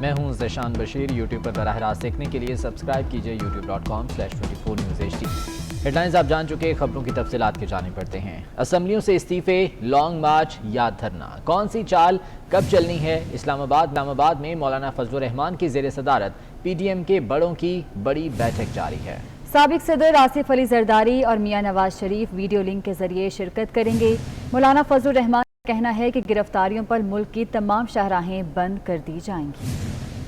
میں ہوں ذیشان بشیر۔ یوٹیوب پر براہ راست دیکھنے کے لیے سبسکرائب کیجئے youtube.com/24newsht۔ ہیڈ لائنز آپ جان چکے، خبروں کی تفصیلات کی جانب بڑھتے ہیں۔ اسمبلیوں سے استعفے، لانگ مارچ یا دھرنا، کون سی چال کب چلنی ہے؟ اسلام آباد میں مولانا فضل الرحمان کی زیر صدارت پی ڈی ایم کے بڑوں کی بڑی بیٹھک جاری ہے۔ سابق صدر آصف علی زرداری اور میاں نواز شریف ویڈیو لنک کے ذریعے شرکت کریں گے۔ مولانا فضل الرحمان کا کہنا ہے کہ گرفتاریوں پر ملک کی تمام شاہراہیں بند کر دی جائیں گی۔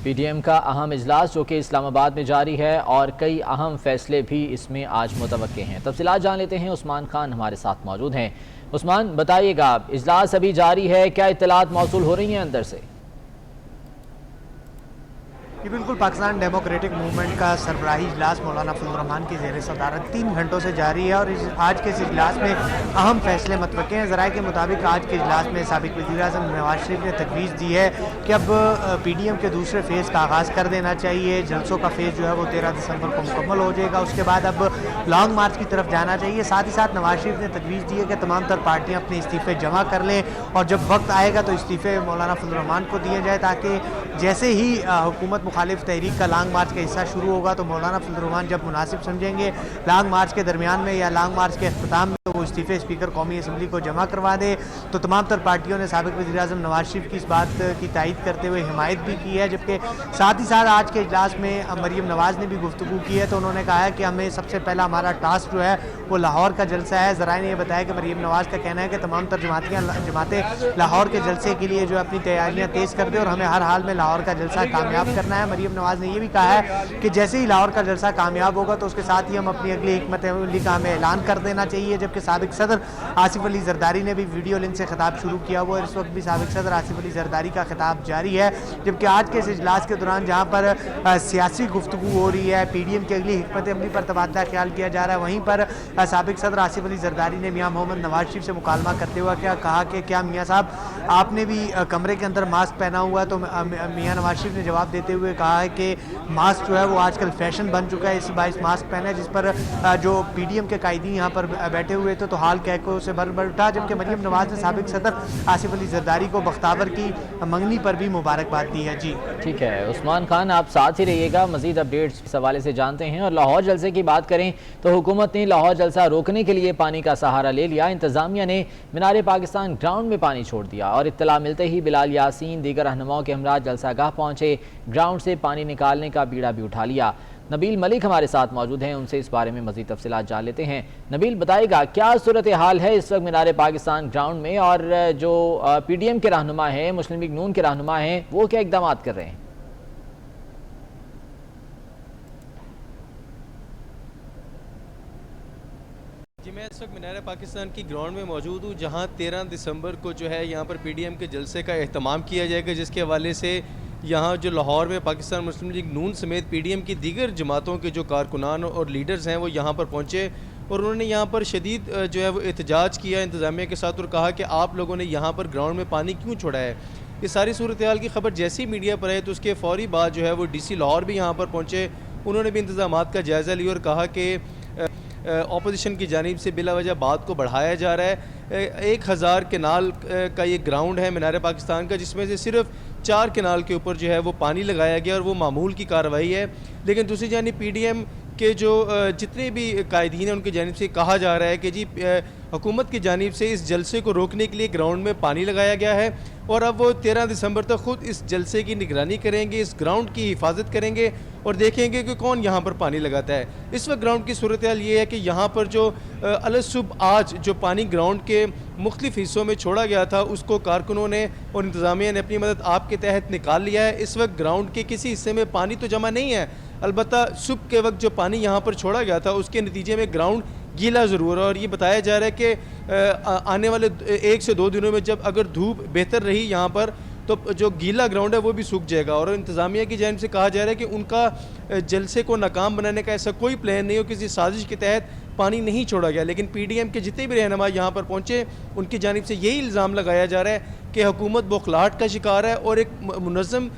پی ڈی ایم کا اہم اجلاس جو کہ اسلام آباد میں جاری ہے اور کئی اہم فیصلے بھی اس میں آج متوقع ہیں۔ تفصیلات جان لیتے ہیں، عثمان خان ہمارے ساتھ موجود ہیں۔ عثمان، بتائیے گا، اجلاس ابھی جاری ہے، کیا اطلاعات موصول ہو رہی ہیں اندر سے؟ یہ بالکل پاکستان ڈیموکریٹک موومنٹ کا سربراہی اجلاس مولانا فضل الرحمان کی زیر صدارت 3 گھنٹوں سے جاری ہے اور آج کے اس اجلاس میں اہم فیصلے متوقع ہیں۔ ذرائع کے مطابق آج کے اجلاس میں سابق وزیر اعظم نواز شریف نے تجویز دی ہے کہ اب پی ڈی ایم کے دوسرے فیز کا آغاز کر دینا چاہیے۔ جلسوں کا فیز جو ہے وہ 13 دسمبر کو مکمل ہو جائے گا، اس کے بعد اب لانگ مارچ کی طرف جانا چاہیے۔ ساتھ ہی ساتھ نواز شریف نے تجویز دی ہے کہ تمام تر پارٹیاں اپنے استعفے جمع کر لیں اور جب وقت آئے گا تو استعفے مولانا فضل الرحمان کو دیے جائے، تاکہ جیسے ہی حکومت مخالف تحریک کا لانگ مارچ کا حصہ شروع ہوگا تو مولانا فضل الرحمان جب مناسب سمجھیں گے لانگ مارچ کے درمیان میں یا لانگ مارچ کے اختتام میں وہ استعفے اسپیکر قومی اسمبلی کو جمع کروا دے۔ تو تمام تر پارٹیوں نے سابق وزیر اعظم نواز شریف کی اس بات کی تائید کرتے ہوئے حمایت بھی کی ہے، جبکہ ساتھ ہی ساتھ آج کے اجلاس میں مریم نواز نے بھی گفتگو کی ہے۔ تو انہوں نے کہا ہے کہ ہمیں سب سے پہلا ہمارا ٹاسک جو ہے وہ لاہور کا جلسہ ہے۔ ذرائع نے یہ بتایا کہ مریم نواز کا کہنا ہے کہ تمام تر جماعتیں لاہور کے جلسے کے لیے جو اپنی تیاریاں تیز کر دیں اور ہمیں ہر حال میں لاہور کا جلسہ کامیاب کرنا ہے۔ مریم نواز نے یہ بھی کہا ہے کہ جیسے ہی لاہور کا جلسہ کامیاب ہوگا تو اس کے ساتھ ہی ہم اپنی اگلی حکمت عملی کا ہمیں اعلان کر دینا چاہیے۔ جبکہ سابق صدر آصف علی زرداری نے بھی ویڈیو لنک سے خطاب شروع کیا ہوا ہے۔ اس وقت بھی سابق صدر آصف علی زرداری کا خطاب جاری ہے، جبکہ آج کے اس اجلاس کے دوران جہاں پر سیاسی گفتگو ہو رہی ہے، پی ڈی ایم کی اگلی حکمت عملی پر تبادلہ خیال کیا جا رہا ہے، وہیں پر سابق صدر آصف علی زرداری نے میاں محمد نواز شریف سے مکالمہ کرتے ہوئے کہا کہ کیا میاں صاحب آپ نے بھی کمرے کے اندر ماسک پہنا ہوا ہے؟ تو میاں نواز شریف نے جواب دیتے ہوئے کہا ہے کہ ماسک جو ہے وہ آج کل فیشن بن چکا ہے، اس باعث ماسک پہنا ہے، جس پر جو پی ڈی ایم کے قائدین یہاں پر بیٹھے ہوئے تھے تو حال کہہ کو اسے بر اٹھا۔ جبکہ مریم نواز نے سابق صدر آصف علی زرداری کو بختاور کی منگنی پر بھی مبارکباد دی ہے۔ جی ٹھیک ہے عثمان خان، آپ ساتھ ہی رہیے گا، مزید اپڈیٹس اس حوالے سے جانتے ہیں۔ اور لاہور جلسے کی بات کریں تو حکومت نے لاہور جلسہ روکنے کے لیے پانی کا سہارا لے لیا۔ انتظامیہ نے مینار پاکستان گراؤنڈ میں پانی چھوڑ دیا اور اطلاع ملتے ہی بلال یاسین دیگر رہنماؤں کے ہمراہ جلسہ گاہ پہنچے، گراؤنڈ سے پانی نکالنے کا بیڑا بھی اٹھا لیا۔ نبیل ملک ہمارے ساتھ موجود ہیں، ان سے اس بارے میں مزید تفصیلات جان لیتے ہیں۔ نبیل، بتائے گا کیا صورتحال ہے اس وقت مینار پاکستان گراؤنڈ میں، اور جو پی ڈی ایم کے رہنما ہیں، مسلم لیگ نون کے رہنما ہیں، وہ کیا اقدامات کر رہے ہیں؟ جی، میں اس وقت مینار پاکستان کی گراؤنڈ میں موجود ہوں، جہاں 13 دسمبر کو جو ہے یہاں پر پی ڈی ایم کے جلسے کا اہتمام کیا جائے گا، جس کے حوالے سے یہاں جو لاہور میں پاکستان مسلم لیگ نون سمیت پی ڈی ایم کی دیگر جماعتوں کے جو کارکنان اور لیڈرز ہیں وہ یہاں پر پہنچے اور انہوں نے یہاں پر شدید جو ہے وہ احتجاج کیا انتظامیہ کے ساتھ اور کہا کہ آپ لوگوں نے یہاں پر گراؤنڈ میں پانی کیوں چھوڑا ہے۔ یہ ساری صورتحال کی خبر جیسی میڈیا پر ہے تو اس کے فوری بعد جو ہے وہ ڈی سی لاہور بھی یہاں پر پہنچے، انہوں نے بھی انتظامات کا جائزہ لیا اور کہا کہ اپوزیشن کی جانب سے بلا وجہ بات کو بڑھایا جا رہا ہے۔ 1000 کنال کا یہ گراؤنڈ ہے مینار پاکستان کا، جس میں سے صرف 4 کنال کے اوپر جو ہے وہ پانی لگایا گیا اور وہ معمول کی کارروائی ہے۔ لیکن دوسری جانب پی ڈی ایم کے جو جتنے بھی قائدین ہیں ان کی جانب سے کہا جا رہا ہے کہ جی حکومت کی جانب سے اس جلسے کو روکنے کے لیے گراؤنڈ میں پانی لگایا گیا ہے اور اب وہ 13 دسمبر تک خود اس جلسے کی نگرانی کریں گے، اس گراؤنڈ کی حفاظت کریں گے اور دیکھیں گے کہ کون یہاں پر پانی لگاتا ہے۔ اس وقت گراؤنڈ کی صورتحال یہ ہے کہ یہاں پر جو الصبح آج جو پانی گراؤنڈ کے مختلف حصوں میں چھوڑا گیا تھا اس کو کارکنوں نے اور انتظامیہ نے اپنی مدد آپ کے تحت نکال لیا ہے۔ اس وقت گراؤنڈ کے کسی حصے میں پانی تو جمع نہیں ہے، البتہ صبح کے وقت جو پانی یہاں پر چھوڑا گیا تھا اس کے نتیجے میں گراؤنڈ گیلا ضرور ہے اور یہ بتایا جا رہا ہے کہ آنے والے 1 سے 2 دنوں میں جب اگر دھوپ بہتر رہی یہاں پر تو جو گیلا گراؤنڈ ہے وہ بھی سوکھ جائے گا اور انتظامیہ کی جانب سے کہا جا رہا ہے کہ ان کا جلسے کو ناکام بنانے کا ایسا کوئی پلان نہیں ہو، کسی سازش کے تحت پانی نہیں چھوڑا گیا۔ لیکن پی ڈی ایم کے جتنے بھی رہنما یہاں پر پہنچے ان کی جانب سے یہی الزام لگایا جا رہا ہے کہ حکومت بوکھلاہٹ کا شکار ہے اور ایک منظم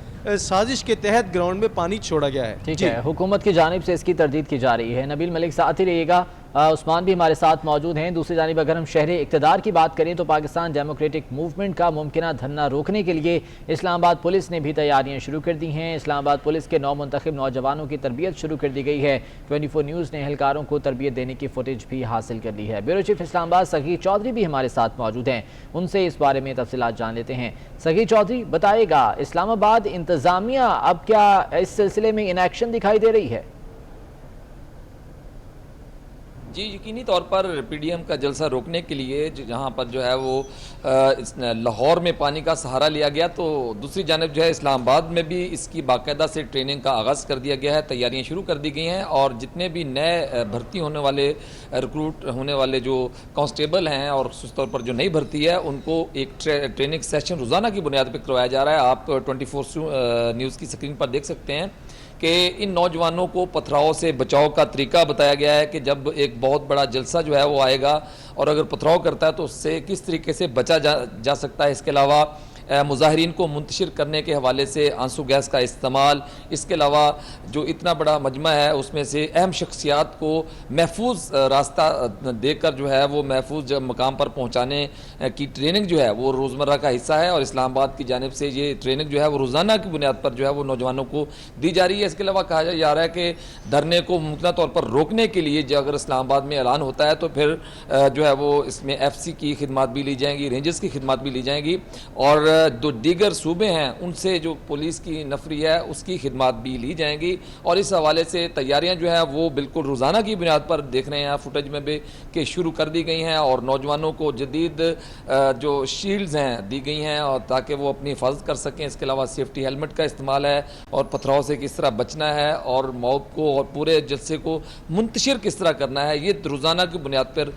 سازش کے تحت گراؤنڈ میں پانی چھوڑا گیا ہے۔ ٹھیک ہے، حکومت کی جانب سے اس کی تردید کی جا رہی ہے۔ نبیل ملک ساتھ ہی رہیے گا۔ عثمان بھی ہمارے ساتھ موجود ہیں۔ دوسری جانب اگر ہم شہر اقتدار کی بات کریں تو پاکستان ڈیموکریٹک موومنٹ کا ممکنہ دھرنا روکنے کے لیے اسلام آباد پولیس نے بھی تیاریاں شروع کر دی ہیں۔ اسلام آباد پولیس کے 9 منتخب نوجوانوں کی تربیت شروع کر دی گئی ہے۔ 24 نیوز نے اہلکاروں کو تربیت دینے کی فوٹیج بھی حاصل کر لی ہے۔ بیورو چیف اسلام آباد سگیر چودھری بھی ہمارے ساتھ موجود ہیں، ان سے اس بارے میں تفصیلات جان لیتے ہیں۔ سگیر چودھری بتائے گا، اسلام آباد انتظامیہ اب کیا اس سلسلے میں ان ایکشن دکھائی دے رہی ہے؟ جی یقینی طور پر پی ڈی ایم کا جلسہ روکنے کے لیے جہاں پر جو ہے وہ لاہور میں پانی کا سہارا لیا گیا، تو دوسری جانب جو ہے اسلام آباد میں بھی اس کی باقاعدہ سے ٹریننگ کا آغاز کر دیا گیا ہے، تیاریاں شروع کر دی گئی ہیں، اور جتنے بھی نئے بھرتی ہونے والے ریکروٹ ہونے والے جو کانسٹیبل ہیں اور خصوص طور پر جو نئی بھرتی ہے ان کو ایک ٹریننگ سیشن روزانہ کی بنیاد پہ کروایا جا رہا ہے۔ آپ 24 نیوز کی سکرین پر دیکھ سکتے ہیں کہ ان نوجوانوں کو پتھراؤ سے بچاؤ کا طریقہ بتایا گیا ہے کہ جب ایک بہت بڑا جلسہ جو ہے وہ آئے گا اور اگر پتھراؤ کرتا ہے تو اس سے کس طریقے سے بچا جا سکتا ہے۔ اس کے علاوہ مظاہرین کو منتشر کرنے کے حوالے سے آنسو گیس کا استعمال، اس کے علاوہ جو اتنا بڑا مجمع ہے اس میں سے اہم شخصیات کو محفوظ راستہ دے کر جو ہے وہ محفوظ مقام پر پہنچانے کی ٹریننگ جو ہے وہ روزمرہ کا حصہ ہے، اور اسلام آباد کی جانب سے یہ ٹریننگ جو ہے وہ روزانہ کی بنیاد پر جو ہے وہ نوجوانوں کو دی جا رہی ہے۔ اس کے علاوہ کہا جا رہا ہے کہ دھرنے کو ممکنہ طور پر روکنے کے لیے جو اگر اسلام آباد میں اعلان ہوتا ہے تو پھر جو ہے وہ اس میں ایف سی کی خدمات بھی لی جائیں گی، رینجرز کی خدمات بھی لی جائیں گی، اور جو دیگر صوبے ہیں ان سے جو پولیس کی نفری ہے اس کی خدمات بھی لی جائیں گی، اور اس حوالے سے تیاریاں جو ہیں وہ بالکل روزانہ کی بنیاد پر دیکھ رہے ہیں فوٹیج میں بھی کہ شروع کر دی گئی ہیں، اور نوجوانوں کو جدید جو شیلڈز ہیں دی گئی ہیں اور تاکہ وہ اپنی حفاظت کر سکیں۔ اس کے علاوہ سیفٹی ہیلمٹ کا استعمال ہے، اور پتھراؤ سے کس طرح بچنا ہے، اور موب کو اور پورے جلسے کو منتشر کس طرح کرنا ہے، یہ روزانہ کی بنیاد پر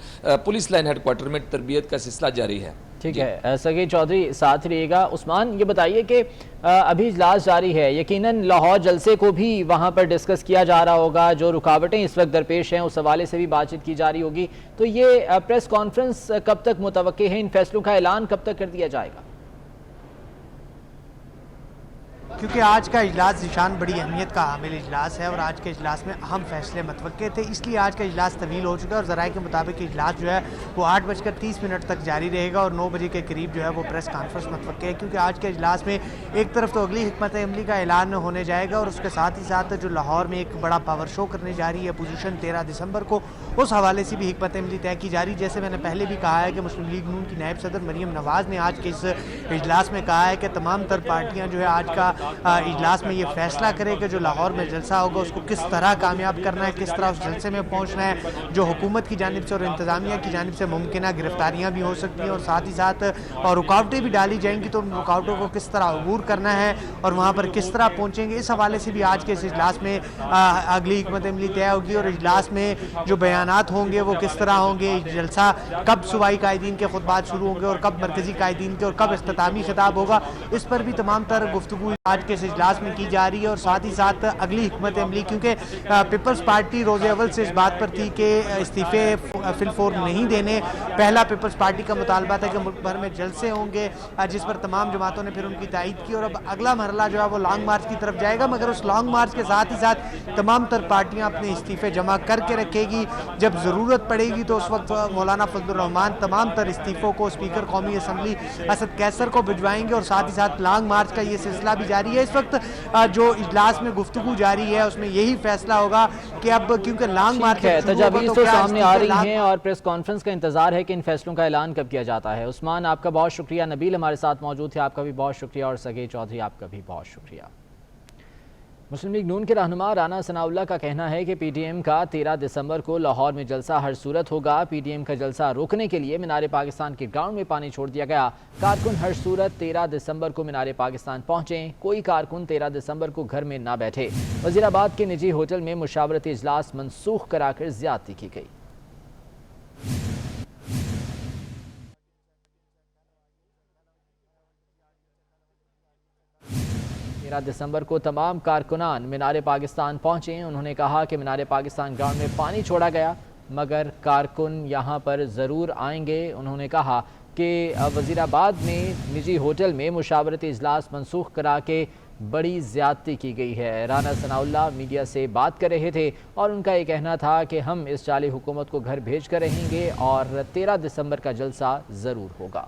پولیس لائن ہیڈ کوارٹر میں تربیت کا سلسلہ جاری ہے۔ ٹھیک ہے، سگیر چودھری ساتھ رہیے گا۔ عثمان یہ بتائیے کہ ابھی اجلاس جاری ہے، یقیناً لاہور جلسے کو بھی وہاں پر ڈسکس کیا جا رہا ہوگا، جو رکاوٹیں اس وقت درپیش ہیں اس حوالے سے بھی بات چیت کی جا رہی ہوگی، تو یہ پریس کانفرنس کب تک متوقع ہے؟ ان فیصلوں کا اعلان کب تک کر دیا جائے گا؟ کیونکہ آج کا اجلاس ذیشان بڑی اہمیت کا حامل اجلاس ہے اور آج کے اجلاس میں اہم فیصلے متوقع تھے، اس لیے آج کا اجلاس طویل ہو چکا ہے، اور ذرائع کے مطابق اجلاس جو ہے وہ 8:30 تک جاری رہے گا، اور 9 بجے کے قریب جو ہے وہ پریس کانفرنس متوقع ہے، کیونکہ آج کے اجلاس میں ایک طرف تو اگلی حکمت عملی کا اعلان ہونے جائے گا، اور اس کے ساتھ ہی ساتھ جو لاہور میں ایک بڑا پاور شو کرنے جا رہی ہے اپوزیشن 13 دسمبر کو، اس حوالے سے بھی حکمت عملی طے کی جا رہی ہے۔ جیسے میں نے پہلے بھی کہا ہے کہ مسلم لیگ نون کی نائب صدر مریم نواز نے آج کے اس اجلاس میں کہا ہے کہ تمام تر پارٹیاں جو ہے آج کا اجلاس میں یہ فیصلہ کرے کہ جو لاہور میں جلسہ ہوگا اس کو کس طرح کامیاب کرنا ہے، کس طرح اس جلسے میں پہنچنا ہے، جو حکومت کی جانب سے اور انتظامیہ کی جانب سے ممکنہ گرفتاریاں بھی ہو سکتی ہیں، اور ساتھ ہی ساتھ اور رکاوٹیں بھی ڈالی جائیں گی، تو ان رکاوٹوں کو کس طرح عبور کرنا ہے اور وہاں پر کس طرح پہنچیں گے، اس حوالے سے بھی آج کے اس اجلاس میں اگلی حکمت عملی طے ہوگی، اور اجلاس میں جو بیانات ہوں گے وہ کس طرح ہوں گے، جلسہ کب صوبائی قائدین کے خطبات شروع ہوں گے اور کب مرکزی قائدین کے، اور کب اختتامی خطاب ہوگا، اس پر بھی تمام تر گفتگو آج کے اس اجلاس میں کی جا رہی ہے، اور ساتھ ہی ساتھ اگلی حکمت عملی، کیونکہ پیپلز پارٹی روز اول سے اس بات پر تھی کہ استعفے فی الفور نہیں دینے۔ پہلا پیپلز پارٹی کا مطالبہ تھا کہ ملک بھر میں جلسے ہوں گے، جس پر تمام جماعتوں نے پھر ان کی تائید کی، اور اب اگلا مرحلہ جو ہے وہ لانگ مارچ کی طرف جائے گا، مگر اس لانگ مارچ کے ساتھ ہی ساتھ تمام تر پارٹیاں اپنے استعفے جمع کر کے رکھے گی، جب ضرورت پڑے گی تو اس وقت مولانا فضل الرحمان تمام تر استعفوں کو اسپیکر قومی اسمبلی اسد کیسر کو بھجوائیں گے، اور ساتھ ہی ساتھ لانگ مارچ کا یہ سلسلہ بھی جاری ہے۔ اس وقت جو اجلاس میں گفتگو جاری ہے اس میں یہی فیصلہ ہوگا کہ اب کیونکہ لانگ مارچ تجاویز تو سامنے آ رہی ہیں اور پریس کانفرنس کا انتظار ہے کہ ان فیصلوں کا اعلان کب کیا جاتا ہے۔ عثمان آپ کا بہت شکریہ، نبیل ہمارے ساتھ موجود تھے، آپ کا بھی بہت شکریہ، اور سگیر چودھری آپ کا بھی بہت شکریہ۔ مسلم لیگ نون کے رہنما رانا ثناء اللہ کا کہنا ہے کہ پی ڈی ایم کا 13 دسمبر کو لاہور میں جلسہ ہر صورت ہوگا۔ پی ڈی ایم کا جلسہ روکنے کے لیے مینار پاکستان کے گراؤنڈ میں پانی چھوڑ دیا گیا۔ کارکن ہر صورت 13 دسمبر کو مینار پاکستان پہنچیں، کوئی کارکن 13 دسمبر کو گھر میں نہ بیٹھے۔ وزیر آباد کے نجی ہوٹل میں مشاورتی اجلاس منسوخ کرا کر زیادتی کی گئی۔ 13 دسمبر کو تمام کارکنان مینار پاکستان پہنچے۔ انہوں نے کہا کہ مینار پاکستان گراؤنڈ میں پانی چھوڑا گیا مگر کارکن یہاں پر ضرور آئیں گے۔ انہوں نے کہا کہ وزیر آباد میں نجی ہوٹل میں مشاورتی اجلاس منسوخ کرا کے بڑی زیادتی کی گئی ہے۔ رانا ثناء اللہ میڈیا سے بات کر رہے تھے اور ان کا یہ کہنا تھا کہ ہم اس جعلی حکومت کو گھر بھیج کر رہیں گے اور 13 دسمبر کا جلسہ ضرور ہوگا۔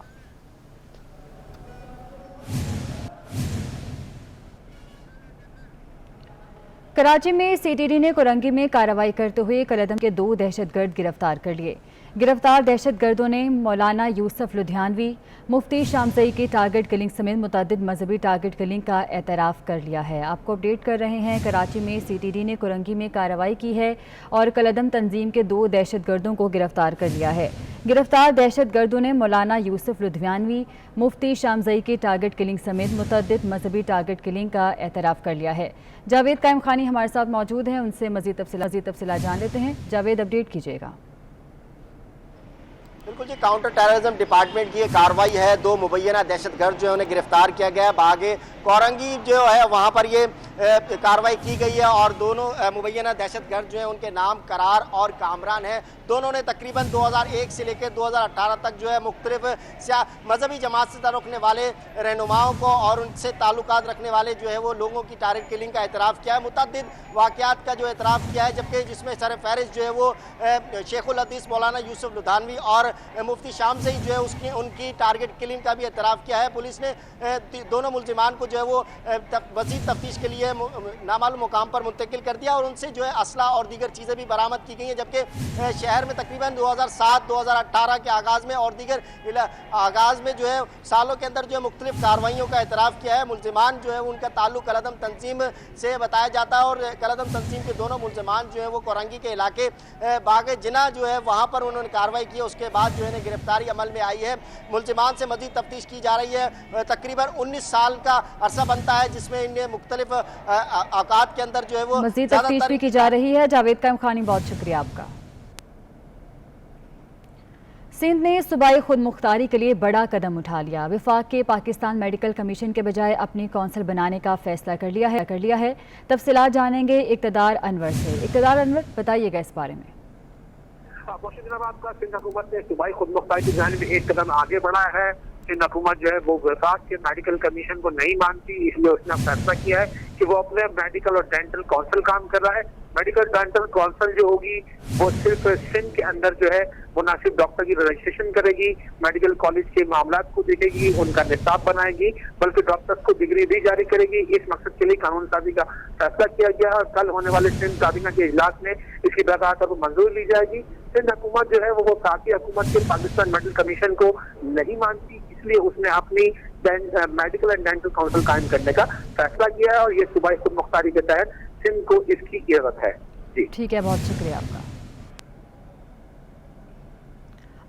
کراچی میں سی ٹی ڈی نے کورنگی میں کارروائی کرتے ہوئے کلعدم کے 2 دہشت گرد گرفتار کر لیے۔ گرفتار دہشت گردوں نے مولانا یوسف لدھیانوی، مفتی شامزئی کی ٹارگٹ کلنگ سمیت متعدد مذہبی ٹارگٹ کلنگ کا اعتراف کر لیا ہے۔ آپ کو اپڈیٹ کر رہے ہیں، کراچی میں سی ٹی ڈی نے کورنگی میں کارروائی کی ہے اور کلعدم تنظیم کے 2 دہشت گردوں کو گرفتار کر لیا ہے۔ گرفتار دہشت گردوں نے مولانا یوسف لدھیانوی، مفتی شامزئی کی ٹارگٹ کلنگ سمیت متعدد مذہبی ٹارگٹ کلنگ کا اعتراف کر لیا ہے۔ جاوید قائم خانی ہمارے ساتھ موجود ہیں، ان سے مزید تفصیلات جان لیتے ہیں۔ جاوید، اپڈیٹ کیجیے گا۔ بالکل جی، کاؤنٹر ٹیررزم ڈپارٹمنٹ کی یہ کارروائی ہے۔ 2 مبینہ دہشت گرد جو ہے انہیں گرفتار کیا گیا ہے۔ باغے کورنگی جو ہے وہاں پر یہ کارروائی کی گئی ہے اور دونوں مبینہ دہشت گرد جو ہیں ان کے نام قرار اور کامران ہیں۔ دونوں نے تقریباً 2001 سے لے کے 2018 تک جو ہے مختلف مذہبی جماعت سے تعلق رکھنے والے رہنماؤں کو اور ان سے تعلقات رکھنے والے جو ہے وہ لوگوں کی ٹارگٹ کلنگ کا اعتراف کیا ہے۔ متعدد واقعات کا جو اعتراف کیا ہے، جبکہ جس میں سر فہرست جو ہے وہ شیخ الحدیث مولانا یوسف لدھیانوی اور مفتی شامزئی جو ہے ان کی ٹارگٹ کلنگ کا بھی اعتراف کیا ہے۔ پولیس نے دونوں ملزمان کو جو ہے وہ مزید تفتیش کے لیے نامعلوم مقام پر منتقل کر دیا اور ان سے جو ہے اسلحہ اور دیگر چیزیں بھی برآمد کی گئی ہیں، جبکہ شہر میں تقریباً 2007-2018 کے آغاز میں اور دیگر آغاز میں جو ہے سالوں کے اندر جو ہے مختلف کارروائیوں کا اعتراف کیا ہے۔ ملزمان جو ہے ان کا تعلق کلعدم تنظیم سے بتایا جاتا ہے اور کلعدم تنظیم کے دونوں ملزمان جو ہے وہ کورنگی کے علاقے باغ جناح جو ہے وہاں پر انہوں نے کارروائی کی، اس کے بعد جو ہے گرفتاری عمل میں آئی ہے۔ ملزمان سے مزید تفتیش کی جا رہی ہے۔ تقریباً 19 سال کا عرصہ بنتا ہے جس میں ان مختلف اوقات کے اندر جو ہے وہ مزید تفتیش بھی کی جا رہی ہے۔ جاوید قائم خانی، بہت شکریہ آپ کا۔ سندھ نے صوبائی خود مختاری کے لیے بڑا قدم اٹھا لیا۔ وفاق کے پاکستان میڈیکل کمیشن کے بجائے اپنی کونسل بنانے کا فیصلہ کر لیا ہے۔ تفصیلات جانیں گے اقتدار انور سے۔ اقتدار انور، بتائیے گا اس بارے میں۔ بہت جناب، آپ کا سندھ حکومت نے صوبائی خود مختاری کی جانب ایک قدم آگے بڑھا ہے۔ سندھ حکومت جو ہے وہ وفاق کے میڈیکل کمیشن کو نہیں مانتی، اس لیے اس نے فیصلہ کیا ہے کہ وہ اپنے میڈیکل اور ڈینٹل کونسل کام کر رہا ہے۔ میڈیکل ڈینٹل کونسل جو ہوگی وہ صرف سندھ کے اندر جو ہے مناسب ڈاکٹر کی رجسٹریشن کرے گی، میڈیکل کالج کے معاملات کو دیکھے گی، ان کا نصاب بنائے گی، بلکہ ڈاکٹرز کو ڈگری بھی جاری کرے گی۔ اس مقصد کے لیے قانون سازی کا فیصلہ کیا گیا اور کل ہونے والے سندھ کابینہ کے اجلاس میں اس کی درخواست کو منظوری لی جائے گی۔ سندھ حکومت جو ہے وہ وفاقی حکومت کے پاکستان میڈیکل کمیشن کو نہیں مانتی، اس لیے اس نے اپنی میڈیکل اینڈ ڈینٹل کونسل قائم کرنے کا فیصلہ کیا ہے اور یہ صوبائی خود مختاری کے تحت سندھ کو اس کی ضرورت ہے۔ جی ٹھیک ہے، بہت شکریہ آپ کا۔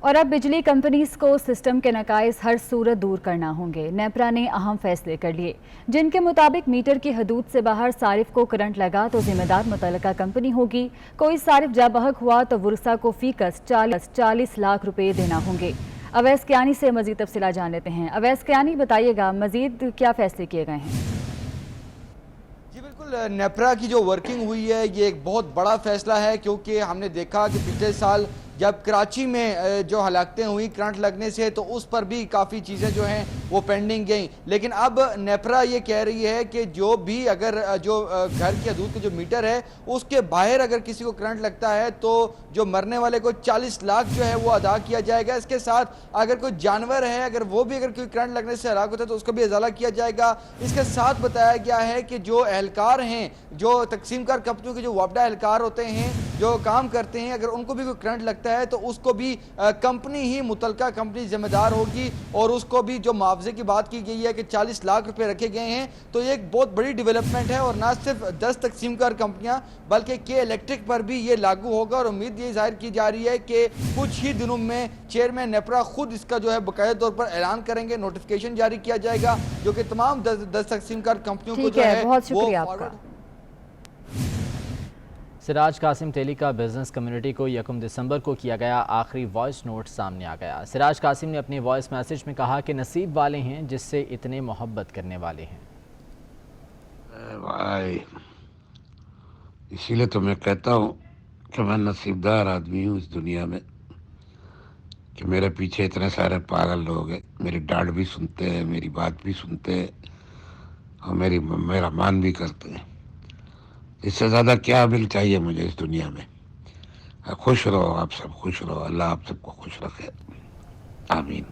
اور اب بجلی کمپنیز کو سسٹم کے نقائص ہر صورت دور کرنا ہوں گے۔ نیپرا نے اہم فیصلے کر لیے، جن کے مطابق میٹر کی حدود سے باہر صارف کو کرنٹ لگا تو ذمہ دار متعلقہ کمپنی ہوگی۔ کوئی صارف جاں بحق ہوا تو ورثہ کو فی کس 40 لاکھ روپے دینا ہوں گے۔ اویس کیانی سے مزید تفصیلات جان لیتے ہیں۔ اویس کیانی، بتائیے گا مزید کیا فیصلے کیے گئے ہیں؟ جی بالکل، نیپرا کی جو ورکنگ ہوئی ہے یہ ایک بہت بڑا فیصلہ ہے، کیونکہ ہم نے دیکھا کہ پچھلے سال جب کراچی میں جو ہلاکتیں ہوئی کرنٹ لگنے سے تو اس پر بھی کافی چیزیں جو ہیں وہ پینڈنگ گئیں، لیکن اب نیپرا یہ کہہ رہی ہے کہ جو بھی اگر جو گھر کی حدود کے جو میٹر ہے اس کے باہر اگر کسی کو کرنٹ لگتا ہے تو جو مرنے والے کو 40 لاکھ جو ہے وہ ادا کیا جائے گا۔ اس کے ساتھ اگر کوئی جانور ہے اگر وہ بھی اگر کوئی کرنٹ لگنے سے ہلاک ہوتا ہے تو اس کو بھی ازالہ کیا جائے گا۔ اس کے ساتھ بتایا گیا ہے کہ جو اہلکار ہیں، جو تقسیم کار کمپنیوں کے جو وابڈہ اہلکار ہوتے ہیں جو کام کرتے ہیں، اگر ان کو بھی کوئی کرنٹ لگتا ہے تو اس کو بھی کمپنی ہی متعلقہ کمپنی ذمہ دار ہوگی اور اس کو بھی جو معاوضے کی بات کی گئی ہے کہ 40 لاکھ روپے رکھے گئے ہیں، تو یہ ایک بہت بڑی ڈیولپمنٹ ہے اور نہ صرف 10 تقسیم کار کمپنیاں بلکہ کے الیکٹرک پر بھی یہ لاگو ہوگا اور امید یہ ظاہر کی جا رہی ہے کہ کچھ ہی دنوں میں چیئرمین نیپرا خود اس کا جو ہے باقاعدہ طور پر اعلان کریں گے، نوٹیفیکیشن جاری کیا جائے گا جو کہ تمام 10 تقسیم کار کمپنیوں کو جو ہے بہت شکریہ آپ کا۔ سراج قاسم ٹیلی کا بزنس کمیونٹی کو 1 دسمبر کو کیا گیا آخری وائس نوٹ سامنے آ گیا۔ سراج قاسم نے اپنے وائس میسج میں کہا کہ نصیب والے ہیں جس سے اتنے محبت کرنے والے ہیں۔ اسی لیے تو میں کہتا ہوں کہ میں نصیبدار آدمی ہوں اس دنیا میں کہ میرے پیچھے اتنے سارے پاگل لوگ ہیں، میری ڈانٹ بھی سنتے ہیں، میری بات بھی سنتے ہیں اور میرا مان بھی کرتے ہیں. اس سے زیادہ کیا عمل چاہیے مجھے اس دنیا میں. خوش رہو، آپ سب خوش رہو، اللہ آپ سب کو خوش رکھے، آمین.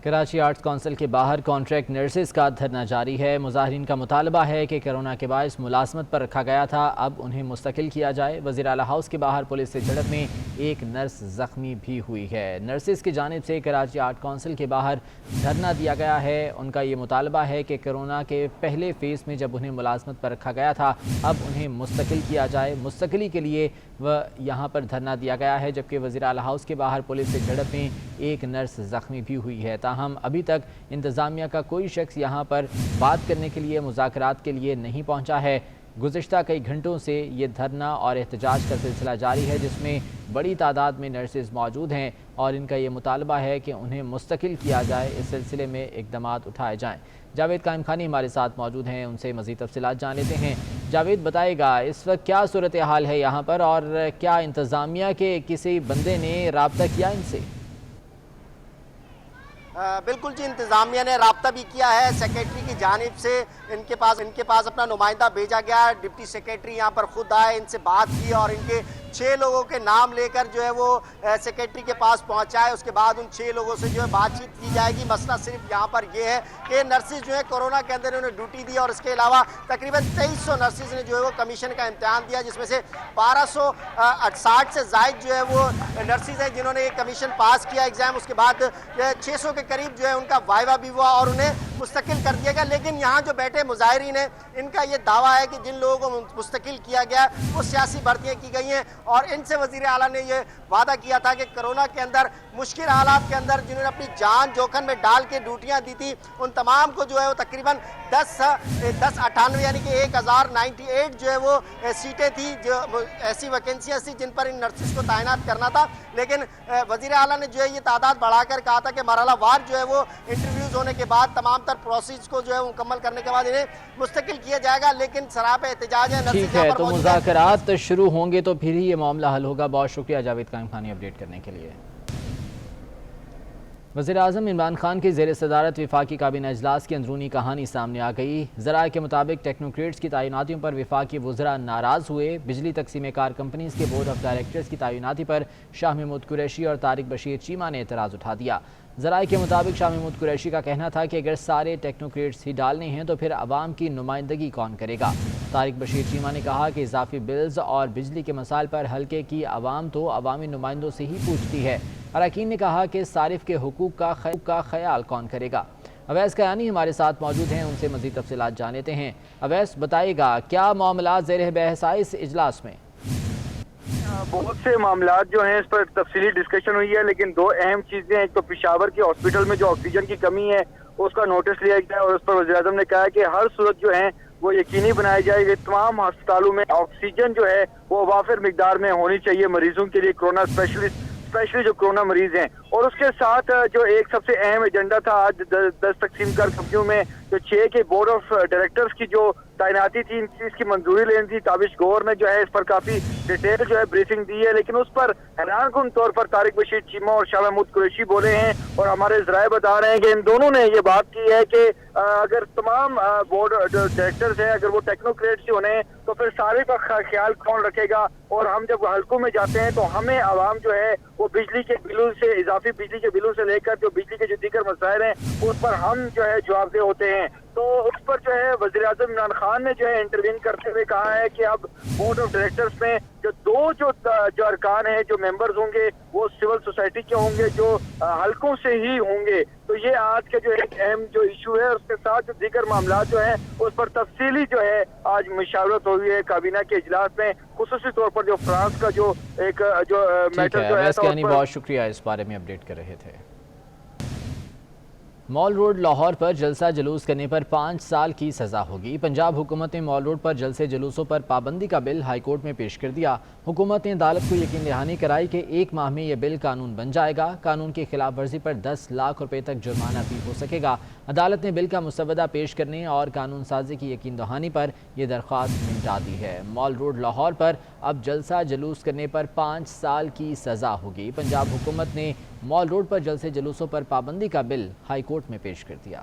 کراچی آرٹس کونسل کے باہر کانٹریکٹ نرسز کا دھرنا جاری ہے. مظاہرین کا مطالبہ ہے کہ کرونا کے باعث ملازمت پر رکھا گیا تھا، اب انہیں مستقل کیا جائے. وزیر اعلیٰ ہاؤس کے باہر پولیس سے جھڑپ میں ایک نرس زخمی بھی ہوئی ہے. نرسز کی جانب سے کراچی آرٹ کونسل کے باہر دھرنا دیا گیا ہے. ان کا یہ مطالبہ ہے کہ کرونا کے پہلے فیز میں جب انہیں ملازمت پر رکھا گیا تھا، اب انہیں مستقل کیا جائے. مستقلی کے لیے وہ یہاں پر دھرنا دیا گیا ہے، جبکہ وزیر اعلیٰ ہاؤس کے باہر پولیس سے جھڑپ میں ایک نرس زخمی بھی ہوئی ہے. تاہم ابھی تک انتظامیہ کا کوئی شخص یہاں پر بات کرنے کے لیے، مذاکرات کے لیے نہیں پہنچا ہے. گزشتہ کئی گھنٹوں سے یہ دھرنا اور احتجاج کا سلسلہ جاری ہے، جس میں بڑی تعداد میں نرسز موجود ہیں اور ان کا یہ مطالبہ ہے کہ انہیں مستقل کیا جائے. اس سلسلے میں اقدامات اٹھائے جائیں. جاوید قائم خانی ہمارے ساتھ موجود ہیں، ان سے مزید تفصیلات جان لیتے ہیں. جاوید بتائے گا اس وقت کیا صورتحال ہے یہاں پر، اور کیا انتظامیہ کے کسی بندے نے رابطہ کیا ان سے؟ بالکل جی، انتظامیہ نے رابطہ بھی کیا ہے. سیکریٹری کی جانب سے ان کے پاس اپنا نمائندہ بھیجا گیا. ڈپٹی سیکریٹری یہاں پر خود آئے، ان سے بات کی اور ان کے 6 لوگوں کے نام لے کر جو ہے وہ سیکریٹری کے پاس پہنچا ہے. اس کے بعد ان 6 لوگوں سے جو ہے بات چیت کی جائے گی. مسئلہ صرف یہاں پر یہ ہے کہ نرسز جو ہے کورونا کے اندر انہوں نے ڈیوٹی دی اور اس کے علاوہ تقریباً 2300 نرسز نے جو ہے وہ کمیشن کا امتحان دیا، جس میں سے 1260 سے زائد جو ہے وہ نرسز ہیں جنہوں نے یہ کمیشن پاس کیا ایگزام. اس کے بعد 600 کے قریب جو ہے ان کا وائیوا بھی ہوا اور انہیں مستقل کر دیا گیا. لیکن یہاں جو بیٹھے مظاہرین ہیں، ان کا یہ دعویٰ ہے کہ جن لوگوں کو مستقل کیا گیا وہ سیاسی بھرتیاں کی گئی ہیں اور ان سے وزیر اعلیٰ نے یہ وعدہ کیا تھا کہ کرونا کے اندر مشکل حالات کے اندر جنہوں نے اپنی جان جوکھن میں ڈال کے ڈیوٹیاں دی تھی، ان تمام کو جو ہے وہ تقریباً 1098 یعنی کہ 1098 جو ہے وہ سیٹیں تھیں، جو ایسی ویکینسیاں تھیں جن پر ان نرسز کو تعینات کرنا تھا. لیکن وزیر اعلیٰ نے جو ہے یہ تعداد بڑھا کر کہا تھا کہ مرحلہ وار جو ہے وہ انٹرویوز ہونے کے بعد تمام تر پروسیس کو جو ہے مکمل کرنے کے بعد انہیں مستقل کیا جائے گا. لیکن سراپے احتجاج ہے. ٹھیک ہے، تو مذاکرات شروع ہوں گے تو پھر ہی یہ معاملہ حل ہوگا. بہت شکریہ جاوید قائم خانی اپڈیٹ کرنے کے لیے. وزیر اعظم عمران خان کی زیر صدارت وفاقی کابینہ اجلاس کی اندرونی کہانی سامنے آ گئی. ذرائع کے مطابق ٹیکنوکریٹس کی تعیناتیوں پر وفاقی وزراء ناراض ہوئے. بجلی تقسیم کار کمپنیز کے بورڈ آف ڈائریکٹرز کی تعیناتی پر شاہ محمود قریشی اور طارق بشیر چیمہ نے اعتراض اٹھا دیا. ذرائع کے مطابق شاہ محمود قریشی کا کہنا تھا کہ اگر سارے ٹیکنوکریٹس ہی ڈالنے ہیں تو پھر عوام کی نمائندگی کون کرے گا. طارق بشیر چیمہ نے کہا کہ اضافی بلز اور بجلی کے مسائل پر حلقے کی عوام تو عوامی نمائندوں سے ہی پوچھتی ہے. اراکین نے کہا کہ صارف کے حقوق کا خیال کون کرے گا. اویس قیانی ہمارے ساتھ موجود ہیں، ان سے مزید تفصیلات جان لیتے ہیں. اویس بتائے گا کیا معاملات زیر بحث آئے اس اجلاس میں؟ بہت سے معاملات جو ہیں اس پر تفصیلی ڈسکشن ہوئی ہے، لیکن 2 اہم چیزیں، ایک تو پشاور کی ہاسپٹل میں جو آکسیجن کی کمی ہے اس کا نوٹس لیا گیا اور اس پر وزیر اعظم نے کہا کہ ہر صورت جو ہے وہ یقینی بنائی جائے گی. تمام ہسپتالوں میں آکسیجن جو ہے وہ وافر مقدار میں ہونی چاہیے مریضوں کے لیے، کورونا اسپیشلی جو کورونا مریض ہیں. اور اس کے ساتھ جو ایک سب سے اہم ایجنڈا تھا آج 10 تقسیم کار کمپنیوں میں جو 6 کے بورڈ آف ڈائریکٹرز کی جو تعیناتی تھی، اس کی منظوری لینی تھی. تابش گور نے جو ہے اس پر کافی ڈیٹیل جو ہے بریفنگ دی ہے، لیکن اس پر حیران کن طور پر طارق بشیر چیمہ اور شاہ محمود قریشی بولے ہیں اور ہمارے ذرائع بتا رہے ہیں کہ ان دونوں نے یہ بات کی ہے کہ اگر تمام بورڈ ڈائریکٹرز ہیں اگر وہ ٹیکنوکریٹس ہونے ہیں تو پھر سارے کا خیال کون رکھے گا. اور ہم جب حلقوں میں جاتے ہیں تو ہمیں عوام جو ہے وہ بجلی کے بلوں سے، اضافی بجلی کے بلوں سے لے کر جو بجلی کے جو دیگر مسائل ہیں اس پر ہم جو ہے جواب دہ ہوتے ہیں. تو اس پر جو ہے وزیر اعظم عمران خان نے جو ہے انٹروین کرتے ہوئے کہا ہے کہ اب بورڈ آف ڈائریکٹرز میں جو 2 ارکان ہیں، جو ممبرز ہوں گے وہ سول سوسائٹی کے ہوں گے، جو حلقوں سے ہی ہوں گے. تو یہ آج کا جو ایک اہم جو ایشو ہے، اس کے ساتھ جو دیگر معاملات جو ہیں اس پر تفصیلی جو ہے آج مشاورت ہوئی ہے کابینہ کے اجلاس میں، خصوصی طور پر جو فرانس کا جو ایک جو میٹر جو ہے. بہت شکریہ، اس بارے میں اپڈیٹ کر رہے تھے. مال روڈ لاہور پر جلسہ جلوس کرنے پر 5 سال کی سزا ہوگی. پنجاب حکومت نے مال روڈ پر جلسے جلوسوں پر پابندی کا بل ہائی کورٹ میں پیش کر دیا. حکومت نے عدالت کو یقین دہانی کرائی کہ 1 ماہ میں یہ بل قانون بن جائے گا. قانون کی خلاف ورزی پر 10 لاکھ روپے تک جرمانہ بھی ہو سکے گا. عدالت نے بل کا مسودہ پیش کرنے اور قانون سازی کی یقین دہانی پر یہ درخواست نمٹا دی ہے. مال روڈ لاہور پر اب جلسہ جلوس کرنے پر 5 سال کی سزا ہوگی. پنجاب حکومت نے مال روڈ پر جلسے جلوسوں پر پابندی کا بل ہائی کورٹ میں پیش کر دیا.